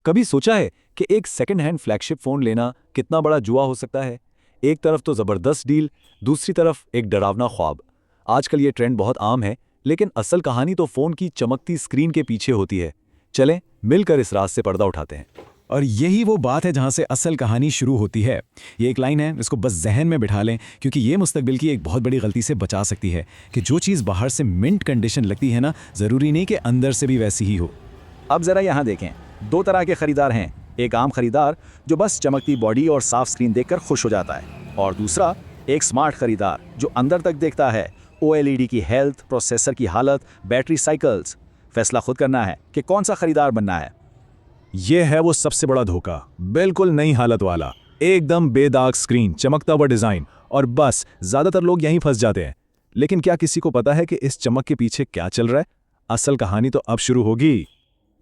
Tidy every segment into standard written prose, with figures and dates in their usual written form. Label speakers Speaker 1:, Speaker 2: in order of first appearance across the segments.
Speaker 1: कभी सोचा है कि एक सेकंड हैंड फ्लैगशिप फ़ोन लेना कितना बड़ा जुआ हो सकता है? एक तरफ तो ज़बरदस्त डील, दूसरी तरफ एक डरावना ख्वाब। आजकल ये ट्रेंड बहुत आम है, लेकिन असल कहानी तो फ़ोन की चमकती स्क्रीन के पीछे होती है। चलें, मिलकर इस राज से पर्दा उठाते हैं।
Speaker 2: और यही वो बात है जहां से असल कहानी शुरू होती है। ये एक लाइन है, इसको बस जहन में बिठा लें, क्योंकि ये मुस्तकबिल की एक बहुत बड़ी गलती से बचा सकती है कि जो चीज़ बाहर से मिंट कंडीशन लगती है ना, ज़रूरी नहीं कि अंदर से भी वैसी ही हो।
Speaker 3: अब ज़रा यहाँ देखें, दो तरह के खरीदार हैं। एक आम खरीदार जो बस चमकती बॉडी और साफ स्क्रीन देखकर खुश हो जाता है, और दूसरा एक स्मार्ट खरीदार जो अंदर तक देखता है। OLED की हेल्थ, प्रोसेसर की हालत, बैटरी साइकिल्स। फैसला खुद करना है कि कौन सा खरीदार बनना है।
Speaker 2: ये है वो सबसे बड़ा धोखा, बिल्कुल नई हालत वाला, एकदम बेदाग स्क्रीन, चमकता हुआ डिज़ाइन, और बस ज़्यादातर लोग यहीं फंस जाते हैं। लेकिन क्या किसी को पता है कि इस चमक के पीछे क्या चल रहा है? असल कहानी तो अब शुरू होगी।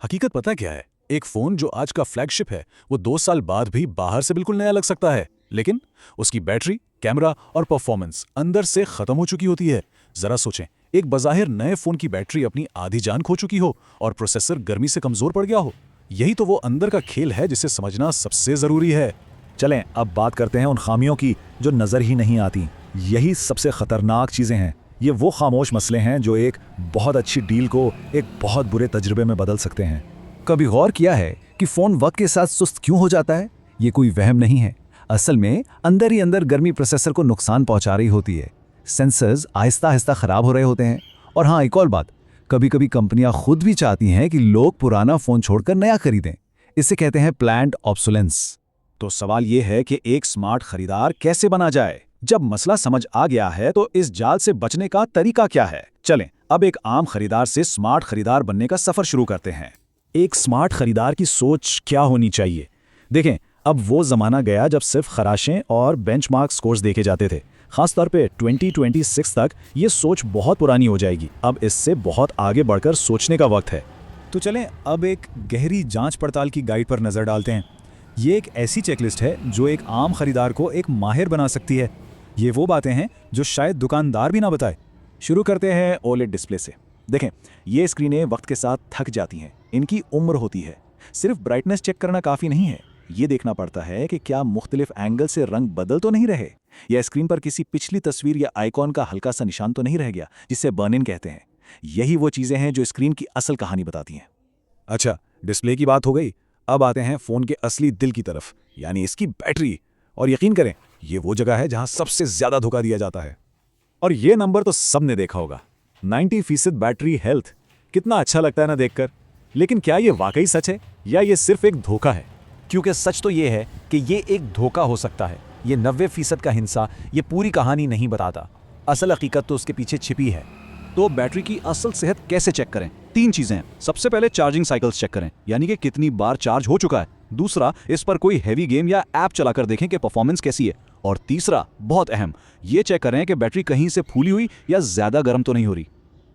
Speaker 2: हकीकत पता क्या है? एक फ़ोन जो आज का फ्लैगशिप है, वो 2 साल बाद भी बाहर से बिल्कुल नया लग सकता है, लेकिन उसकी बैटरी, कैमरा और परफॉर्मेंस अंदर से ख़त्म हो चुकी होती है। ज़रा सोचें, एक बज़ाहिर नए फ़ोन की बैटरी अपनी आधी जान खो चुकी हो और प्रोसेसर गर्मी से कमज़ोर पड़ गया हो। यही तो वो अंदर का खेल है जिसे समझना सबसे ज़रूरी है।
Speaker 4: चलें अब बात करते हैं उन खामियों की जो नज़र ही नहीं आती। यही सबसे ख़तरनाक चीज़ें हैं। ये वो खामोश मसले हैं जो एक बहुत अच्छी डील को एक बहुत बुरे तजुर्बे में बदल सकते हैं। कभी गौर किया है कि फ़ोन वक्त के साथ सुस्त क्यों हो जाता है? ये कोई वहम नहीं है। असल में अंदर ही अंदर गर्मी प्रोसेसर को नुकसान पहुंचा रही होती है। सेंसर्स आहिस्ता आहिस्ता ख़राब हो रहे होते हैं। और हाँ, एक और बात, कभी कभी कंपनियां खुद भी चाहती हैं कि लोग पुराना फ़ोन छोड़कर नया खरीदें। इसे कहते हैं प्लान्ड ऑब्सोलेंस।
Speaker 3: तो सवाल ये है कि एक स्मार्ट खरीदार कैसे बना जाए? जब मसला समझ आ गया है तो इस जाल से बचने का तरीका क्या है? चलें अब एक आम खरीदार से स्मार्ट खरीदार बनने का सफ़र शुरू करते हैं।
Speaker 4: एक स्मार्ट खरीदार की सोच क्या होनी चाहिए? देखें, अब वो ज़माना गया जब सिर्फ खराशें और बेंचमार्क स्कोर्स देखे जाते थे। खासतौर पे 2026 तक ये सोच बहुत पुरानी हो जाएगी। अब इससे बहुत आगे बढ़कर सोचने का वक्त है।
Speaker 2: तो चलें अब एक गहरी जांच पड़ताल की गाइड पर नज़र डालते हैं। ये एक ऐसी चेकलिस्ट है जो एक आम खरीदार को एक माहिर बना सकती है। ये वो बातें हैं जो शायद दुकानदार भी ना बताए।
Speaker 3: शुरू करते हैं OLED डिस्प्ले से। देखें, ये स्क्रीनें वक्त के साथ थक जाती हैं, इनकी उम्र होती है। सिर्फ ब्राइटनेस चेक करना काफ़ी नहीं है, ये देखना पड़ता है कि क्या मुख्तलिफ एंगल से रंग बदल तो नहीं रहे, या स्क्रीन पर किसी पिछली तस्वीर या आइकॉन का हल्का सा निशान तो नहीं रह गया, जिसे बर्न इन कहते हैं। यही वो चीज़ें हैं जो स्क्रीन की असल कहानी बताती हैं।
Speaker 2: अच्छा, डिस्प्ले की बात हो गई, अब आते हैं फ़ोन के असली दिल की तरफ, यानी इसकी बैटरी। और यकीन करें, ये वो जगह है जहां सबसे ज़्यादा धोखा दिया जाता है। और ये नंबर तो सबने देखा होगा, 90% बैटरी हेल्थ। कितना अच्छा लगता है ना देखकर। लेकिन क्या ये वाकई सच है या ये सिर्फ एक धोखा है?
Speaker 1: क्योंकि सच तो ये है कि ये एक धोखा हो सकता है। ये 90% का हिस्सा ये पूरी कहानी नहीं बताता। असल हकीकत तो उसके पीछे छिपी है।
Speaker 3: तो बैटरी की असल सेहत कैसे चेक करें? 3 चीज़ें हैं। सबसे पहले चार्जिंग साइकिल्स चेक करें, यानी कि कितनी बार चार्ज हो चुका है। दूसरा, इस पर कोई हैवी गेम या ऐप चलाकर देखें कि परफॉर्मेंस कैसी है। और तीसरा, बहुत अहम, ये चेक करें कि बैटरी कहीं से फूली हुई या ज़्यादा गर्म तो नहीं हो रही।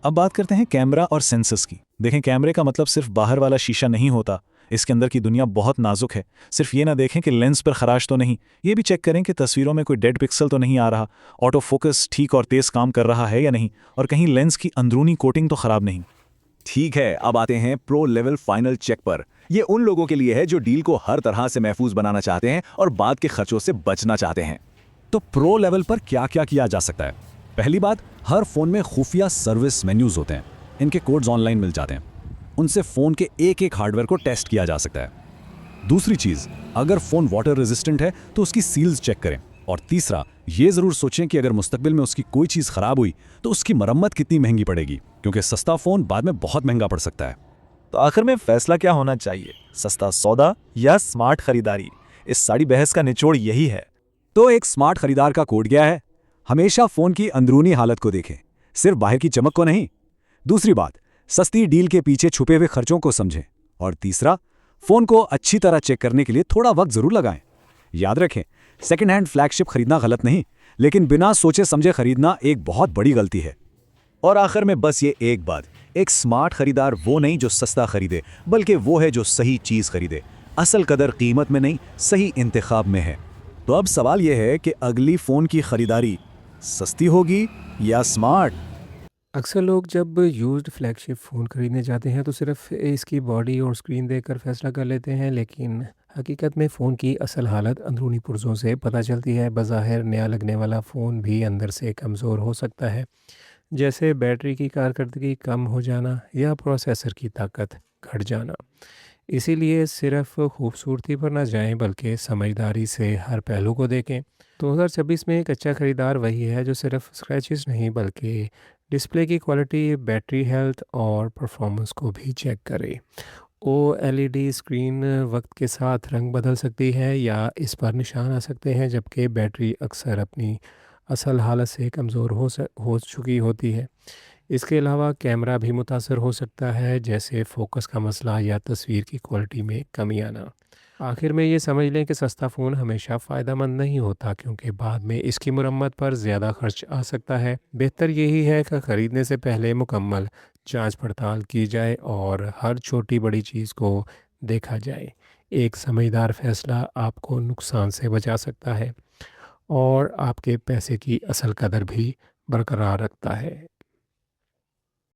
Speaker 2: अब बात करते हैं कैमरा और सेंसर्स की। देखें, कैमरे का मतलब सिर्फ बाहर वाला शीशा नहीं होता। इसके अंदर की दुनिया बहुत नाजुक है। सिर्फ ये ना देखें कि लेंस पर खराश तो नहीं, ये भी चेक करें कि तस्वीरों में कोई डेड पिक्सल तो नहीं आ रहा, ऑटो फोकस ठीक और तेज़ काम कर रहा है या नहीं, और कहीं लेंस की अंदरूनी कोटिंग तो ख़राब नहीं।
Speaker 3: ठीक है, अब आते हैं प्रो लेवल फाइनल चेक पर। ये उन लोगों के लिए है जो डील को हर तरह से महफूज बनाना चाहते हैं और बाद के खर्चों से बचना चाहते हैं।
Speaker 4: तो प्रो लेवल पर क्या क्या किया जा सकता है? पहली बात, हर फ़ोन में खुफिया सर्विस मेन्यूज़ होते हैं। इनके कोड्स ऑनलाइन मिल जाते हैं। उनसे फ़ोन के एक एक हार्डवेयर को टेस्ट किया जा सकता है। दूसरी चीज़, अगर फ़ोन वाटर रेजिस्टेंट है तो उसकी सील्स चेक करें। और तीसरा, ये ज़रूर सोचें कि अगर मुस्तकबिल में उसकी कोई चीज़ ख़राब हुई तो उसकी मरम्मत कितनी महंगी पड़ेगी, क्योंकि सस्ता फ़ोन बाद में बहुत महंगा पड़ सकता है।
Speaker 5: तो आखिर में फैसला क्या होना चाहिए, सस्ता सौदा या स्मार्ट खरीदारी? इस सारी बहस का निचोड़ यही है।
Speaker 1: तो एक स्मार्ट खरीदार का कोड क्या है? हमेशा फ़ोन की अंदरूनी हालत को देखें, सिर्फ बाहर की चमक को नहीं। दूसरी बात, सस्ती डील के पीछे छुपे हुए खर्चों को समझें। और तीसरा, फ़ोन को अच्छी तरह चेक करने के लिए थोड़ा वक्त ज़रूर लगाएं। याद रखें, सेकंड हैंड फ्लैगशिप खरीदना गलत नहीं, लेकिन बिना सोचे समझे खरीदना एक बहुत बड़ी गलती है।
Speaker 4: और आखिर में बस ये एक बात, एक स्मार्ट खरीदार वो नहीं जो सस्ता खरीदे, बल्कि वो है जो सही चीज़ खरीदे। असल कदर कीमत में नहीं, सही इंतखाब में है। तो अब सवाल यह है कि अगली फ़ोन की खरीदारी सस्ती होगी या स्मार्ट?
Speaker 6: अक्सर लोग जब यूज्ड फ्लैगशिप फ़ोन खरीदने जाते हैं तो सिर्फ इसकी बॉडी और स्क्रीन देखकर फैसला कर लेते हैं, लेकिन हकीकत में फ़ोन की असल हालत अंदरूनी पुर्ज़ों से पता चलती है। बज़ाहिर नया लगने वाला फ़ोन भी अंदर से कमज़ोर हो सकता है, जैसे बैटरी की कारकर्दगी कम हो जाना या प्रोसेसर की ताकत घट जाना। इसीलिए सिर्फ खूबसूरती पर ना जाएं, बल्कि समझदारी से हर पहलू को देखें। 2026 में एक अच्छा ख़रीदार वही है जो सिर्फ स्क्रैचेस नहीं, बल्कि डिस्प्ले की क्वालिटी, बैटरी हेल्थ और परफॉर्मेंस को भी चेक करे। ओएलईडी स्क्रीन वक्त के साथ रंग बदल सकती है या इस पर निशान आ सकते हैं, जबकि बैटरी अक्सर अपनी असल हालत से कमज़ोर हो चुकी होती है। इसके अलावा कैमरा भी मुतासर हो सकता है, जैसे फोकस का मसला या तस्वीर की क्वालिटी में कमी आना। आखिर में ये समझ लें कि सस्ता फ़ोन हमेशा फ़ायदेमंद नहीं होता, क्योंकि बाद में इसकी मुरम्मत पर ज़्यादा खर्च आ सकता है। बेहतर यही है कि ख़रीदने से पहले मुकम्मल जांच पड़ताल की जाए और हर छोटी बड़ी चीज़ को देखा जाए। एक समझदार फ़ैसला आपको नुकसान से बचा सकता है और आपके पैसे की असल कदर भी बरकरार रखता है।